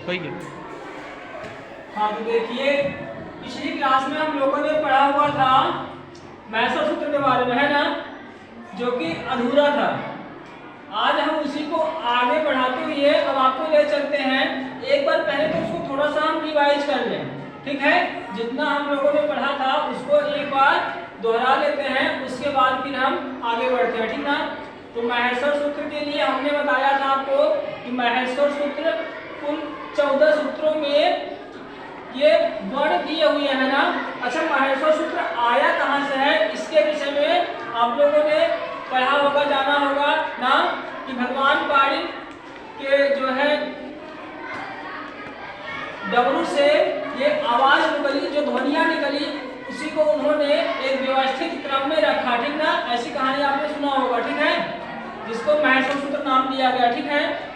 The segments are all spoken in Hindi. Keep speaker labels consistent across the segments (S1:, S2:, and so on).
S1: वही है।
S2: हाँ तो देखिए, पिछली क्लास में हम लोगों ने पढ़ा हुआ था मैसर सूत्र के बारे में, है ना, जो कि अधूरा था। आज हम उसी को आगे बढ़ाते हुए अब आपको ले चलते हैं। एक बार पहले तो उसको थोड़ा सा हम रिवाइज कर लें, ठीक है। जितना हम लोगों ने पढ़ा था उसको एक बार दोहरा लेते हैं, उसके बाद फिर हम आगे बढ़ते हैं, ठीक ना। तो माहेश्वर सूत्र के लिए हमने बताया था आपको कि माहेश्वर सूत्र कुल 14 सूत्रों में ये वर्ण दिए हुए हैं ना। अच्छा, माहेश्वर सूत्र आया कहाँ से है, इसके विषय में आप लोगों ने पढ़ा होगा, जाना होगा ना, कि भगवान पाणिनि के जो है डमरू से ये आवाज निकली, जो ध्वनियां निकली, उसी को उन्होंने एक व्यवस्थित क्रम में रखा, ठीक ना। ऐसी कहानी आपने सुना होगा, ठीक है, जिसको माहेश्वर सूत्र नाम दिया गया, ठीक है।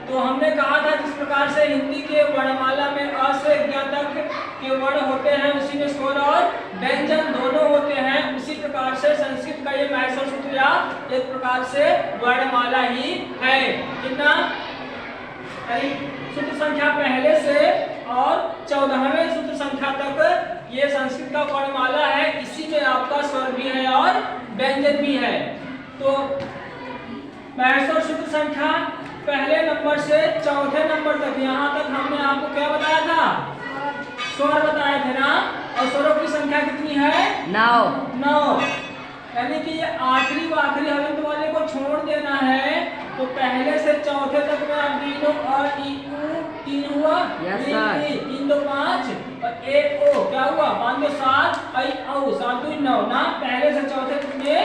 S2: तो हमने कहा था जिस प्रकार से हिंदी के वर्णमाला में अ से ज्ञ तक के वर्ण होते हैं, उसी में स्वर और व्यंजन दोनों होते हैं, उसी प्रकार से संस्कृत का ये माहेश्वर सूत्र या एक प्रकार से वर्णमाला ही है, कितना सूत्र संख्या पहले से और 14वें सूत्र संख्या तक ये संस्कृत का वर्णमाला है। इसी में आपका स्वर भी है और व्यंजन भी है। तो माहेश्वर सूत्र संख्या पहले नंबर से चौथे नंबर तक, यहाँ तक हमने आपको क्या बताया था, स्वर बताए थे ना। और स्वरों की संख्या कितनी है, 9। यानी कि ये आखिरी व आखिरी हलंत वाले को छोड़ देना है। तो पहले से चौथे तक में आप गिनो, अ ई उ 3 हुआ, 3 2 5 और 1 ओ, क्या हुआ 5 2 7, आई औ 7 2 9 ना। पहले से चौथे तक में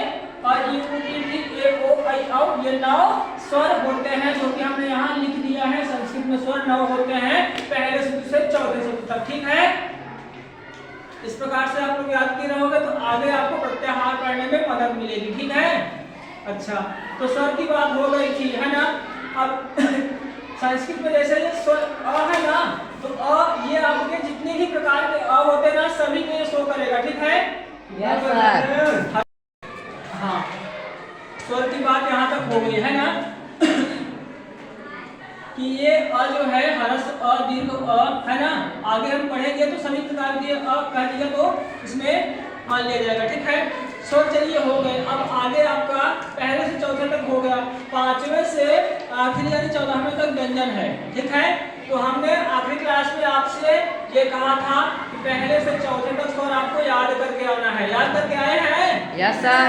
S2: और ई उ टी 1 ओ आई औ ये 9 स्वर होते हैं, जो कि हमने यहाँ लिख दिया है। संस्कृत में स्वर 9 होते हैं पहले सूत्र से चौथे सूत्र तक, ठीक है। इस प्रकार से आप लोग याद किए रहोगे तो आगे आपको प्रत्याहार पढ़ने में मदद मिलेगी, ठीक है। अच्छा, तो स्वर की बात हो गई थी, है ना। अब संस्कृत में जैसे ये स्वर अ है ना, तो अ ये आपके जितने भी प्रकार के अ होते हैं ना, सभी में शो करेगा, ठीक है। हाँ, स्वर की बात यहाँ तक हो गई है ना, कि ये अ जो है हरस अ दीर्घ अ, है ना। आगे हम पढ़ेंगे तो सभी प्रकार के अ कह दिया तो इसमें मान लिया जाएगा, ठीक है। स्वर चलिए हो गए। अब आगे आपका पहले से चौथे तक हो गया, 5वें से आखिरी यानी 14वें तक व्यंजन है, ठीक है। तो हमने आखिरी क्लास में आपसे ये कहा था कि पहले से चौथे तक स्वर आपको याद करके आना है। याद करके आए हैं?
S3: Yes sir.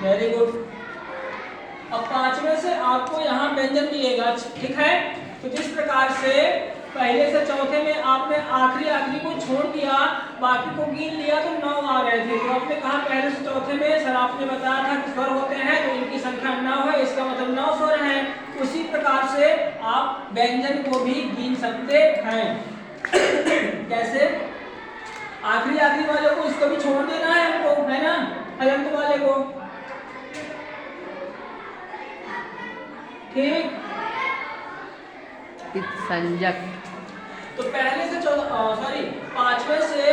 S2: Very good. अब 5वें से आपको यहाँ व्यंजन मिलेगा, ठीक है। तो जिस प्रकार से पहले से चौथे में आपने आखिरी को छोड़ दिया, बाकी को गिन लिया तो 9 आ रहे थे। तो आपने कहा पहले से चौथे में सर आपने बताया था कि स्वर होते हैं तो इनकी संख्या 9 है, इसका मतलब 9 स्वर हैं। उसी प्रकार से आप व्यंजन को भी गिन सकते हैं। कैसे? आखिरी वाले को इसको भी छोड़ देना है हमको, है ना, हलंत वाले को, ठीक।
S3: संजक।
S2: तो पहले से 5वें से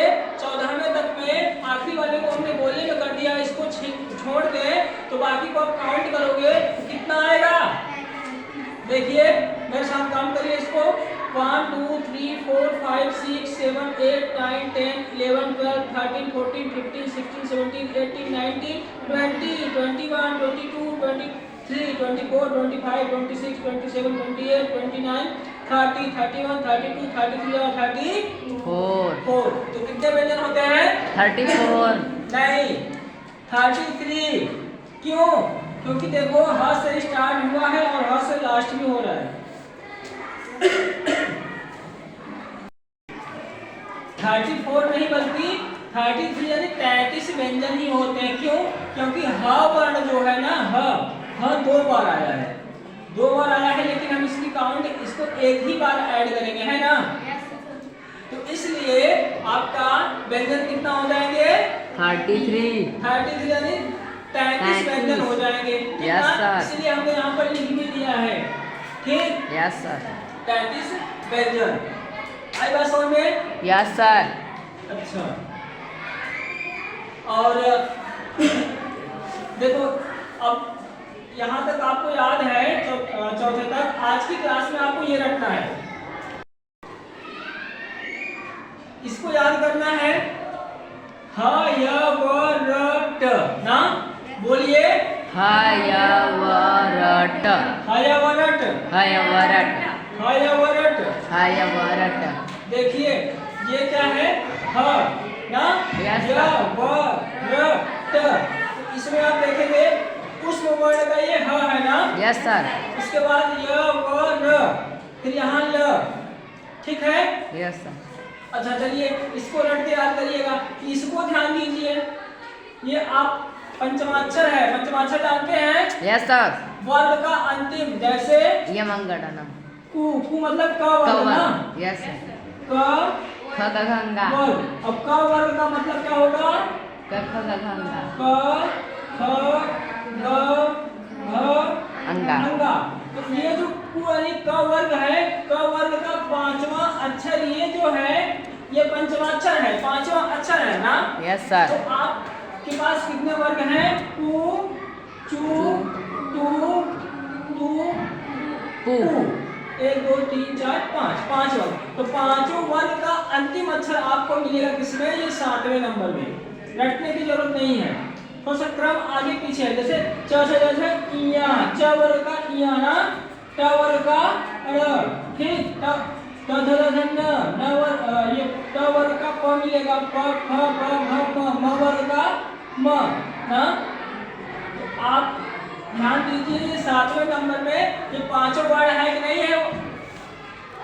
S2: 14वें तक में आखिरी वाले को हमने गोले में कर दिया, इसको छोड़ के तो बाकी को आप काउंट करोगे तो कितना आएगा। देखिए मेरे साथ काम करिए इसको। 1 2 3 4 5 6 7 8 9 10 11 12 13 14 15 16 17 18 19 20 21 22 23 24 25 26 27 28 29 30 31 32 33 और 34। तो कितने व्यंजन होते हैं?
S3: 34
S2: नहीं, 33। क्यों? क्योंकि देखो ह से स्टार्ट हुआ है और ह से लास्ट भी हो रहा है। 34 नहीं बल्कि 33 यानी 33 व्यंजन ही होते हैं। क्यों? क्योंकि ह वर्ण जो है ना, ह 2 बार आया है, 2 बार आया है, लेकिन हम इसकी काउंट इसको एक ही बार ऐड करेंगे, है ना। तो इसलिए आपका व्यंजन कितना हो जाएंगे?
S3: 33
S2: यानी 33 व्यंजन हो जाएंगे।
S3: Yes sir.
S2: इसलिए हमने यहाँ पर लिख भी दिया है, ठीक।
S3: Yes sir.
S2: 33 व्यंजन आई बात समझ में?
S3: Yes sir.
S2: अच्छा, और देखो अब यहाँ तक आपको याद है, चौथे तक। आज की क्लास में आपको ये रखना है इसको याद करना है ह य व र ट ना, बोलिए
S3: हयवरट
S2: हयवरट
S3: हयवरट
S2: हयवरट।
S3: हयवरट।
S2: देखिए ये क्या है, ह ना,
S3: Yes,
S2: य
S3: sir.
S2: व र ट, इसमें आप देखेंगे उस वर्ण का ये ह है ना,
S3: यस सर।
S2: उसके बाद य व र, फिर यहाँ ल, ठीक है।
S3: Yes sir.
S2: अच्छा चलिए इसको रट के याद करिएगा, इसको ध्यान दीजिए, ये आप पंचमाक्षर है, पंचमाक्षर जानते हैं,
S3: यस सर।
S2: वर्ग का अंतिम, जैसे
S3: यमंगड़नम
S2: कु, कु मतलब क वर्ग ना,
S3: कवन। Yes sir.
S2: क
S3: खगंगा
S2: वर्ग, अब क वर्ग का मतलब क्या होगा,
S3: खगंगा
S2: क ख ग घ
S3: अंगा।
S2: अंगा। तो ये जो कु यानी क वर्ग है, क वर्ग का पांचवा अक्षर ये जो है, ये पंचमाक्षर है, पांचवा अक्षर है ना।
S3: Yes sir.
S2: तो आपके पास कितने वर्ग हैं, कु चु टू टू
S3: पू।
S2: 1 2 3 4 5, 5 वर्ग। तो पांचों वर्ग का अंतिम अक्षर आपको मिलेगा किसमें, ये 7वें नंबर में, रटने की जरूरत नहीं है, थोड़ा सा क्रम आगे पीछे है, जैसे च से जैसे इया, च वर्ग का इया ना, ट वर्ग का र, ठीक, ट ध ध न, न वर्ग ये ट वर्ग का प मिलेगा, प फ ब भ प, म वर्ग का म ना। तो आप ध्यान दीजिए ये 7वें नंबर में ये पांचों वर्ण है कि नहीं है,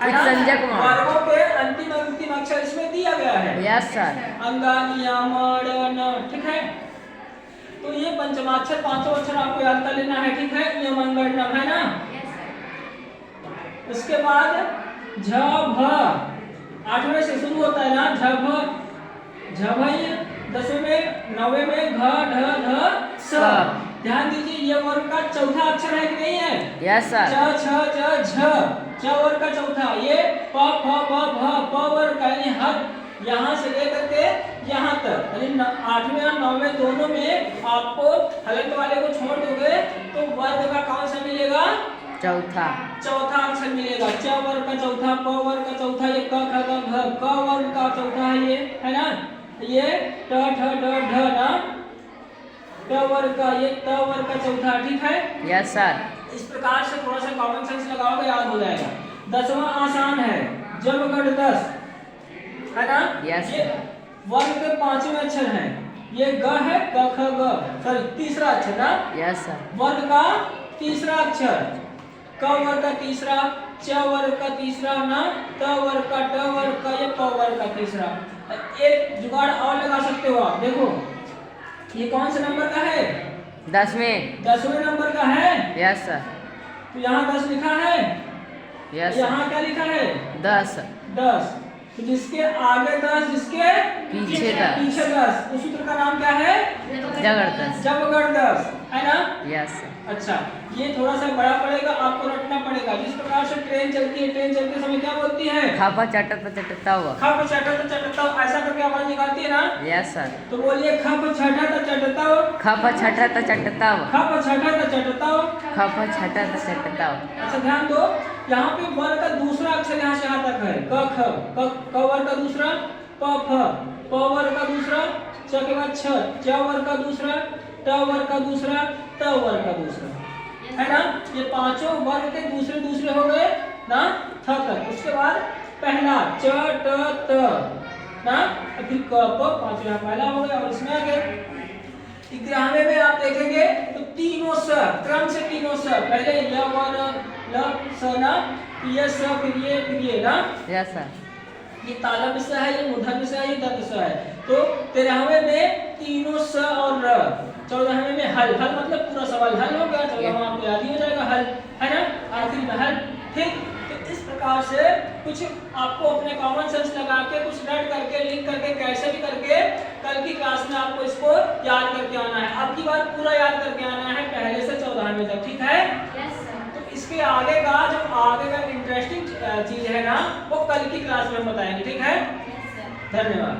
S2: है ना?
S3: संजक वर्ण।
S2: वर्गों के अंतिम अंतिम अक्षर इसमें दिया गया है।
S3: Yes sir.
S2: अंगा निया म न, ठीक है। तो ये पंचमाक्षर पांचों अक्षर आपको याद कर लेना है, ठीक है, ये मंगलम है ना। उसके बाद झ भ 8वें से शुरू होता है ना, झ भ, झभई 10वें में, 9वें में घ ढ ध स। ध्यान दीजिए ये वर्ग का चौथा अक्षर है कि नहीं है,
S3: यस सर।
S2: च छ ज झ, च वर्ग का चौथा, ये प फ ब भ, प वर्ग का यानी हर, यहाँ से लेकर के यहाँ तक, यानी 8वें और 9वें दोनों में आपको हलंत वाले को छोड़ दोगे तो वर्ग का कौन सा मिलेगा,
S3: चौथा।
S2: चौथा अक्षर मिलेगा। च वर्ग का चौथा, प वर्ग का चौथा, ये क ख ग घ, क वर्ग का चौथा है ये, है ना, ये ट ठ ड ढ ना, ट वर्ग का, ये त वर्ग का चौथा, ठीक है।
S3: Yes sir.
S2: इस प्रकार से थोड़ा सा कॉमन सेंस लगाओगे याद हो जाएगा। 10वां आसान है, जब गढ़ 10, है ना।
S3: Yes.
S2: ये वर्ग के 5वें अक्षर हैं, ये ग है, क ख ग, सॉरी तीसरा अक्षर ना,
S3: यस सर।
S2: वर्ग का तीसरा अक्षर, क वर्ग का तीसरा, च वर्ग का तीसरा ना, त वर्ग का, ट वर्ग का, ये प वर्ग का तीसरा। एक जुगाड़ और लगा सकते हो आप, देखो ये कौन से नंबर का है,
S3: 10वें।
S2: 10वें नंबर का है।
S3: Yes sir.
S2: तो यहाँ 10 लिखा है,
S3: यस सर।
S2: यहाँ क्या लिखा है,
S3: 10।
S2: 10। तो जिसके आगे 10, जिसके
S3: पीछे 10।
S2: पीछे 10, उस सूत्र का नाम क्या है,
S3: जबरदस्त।
S2: जबगढ़ 10, है ना।
S3: Yes sir.
S2: अच्छा ये थोड़ा सा बड़ा पड़ेगा, आपको रटना पड़ेगा। जिस प्रकार से ट्रेन चलती है, ट्रेन चलते समय क्या बोलती है,
S3: खापा चटता हुआ।
S2: खप चटता, ऐसा करके आवाज निकालती है ना।
S3: Yes sir.
S2: तो बोलिए खप चटता,
S3: खापा चटता हुआ।
S2: खप चटता।
S3: खापा चटता हुआ।
S2: अच्छा ध्यान दो, यहाँ पे वर्ग का दूसरा अक्षर यहाँ से यहाँ तक है, क ख, क वर्ग का दूसरा, प फ, प वर्ग का दूसरा, च के बाद छ, च वर्ग का दूसरा, ट वर्ग का दूसरा, त वर्ग का दूसरा, है ना। ये पांचों वर्ग के दूसरे दूसरे हो गए ना, थ तक। उसके बाद पहला च ट त ना, फिर क प, पांचों यहाँ पहला हो गया। और इसमें आगे 11वें में आप देखेंगे तो तीनों स, क्रम से तीनों स, पहले य व ल स ना, ये स, फिर ये ना।
S3: Yes sir.
S2: ये तालव्य स है, ये मूर्धन्य स है, ये दंत स है। तो 13वें में तीनों स और र, 14वें में हल, हल मतलब पूरा सवाल हल हो गया, 14वां आपको याद ही हो जाएगा हल, है ना, आखिरी में हल, ठीक। तो इस प्रकार से कुछ आपको अपने कॉमन सेंस लगा के, कुछ रट करके, लिख करके, कैसे भी करके कल की क्लास में आपको इसको याद करके आना है। अब की बार पूरा याद करके आना है, पहले से 14वें तक, ठीक है। तो इसके आगे का जो आगे का इंटरेस्टिंग चीज है ना, वो कल की क्लास में बताएंगे, ठीक है। धन्यवाद।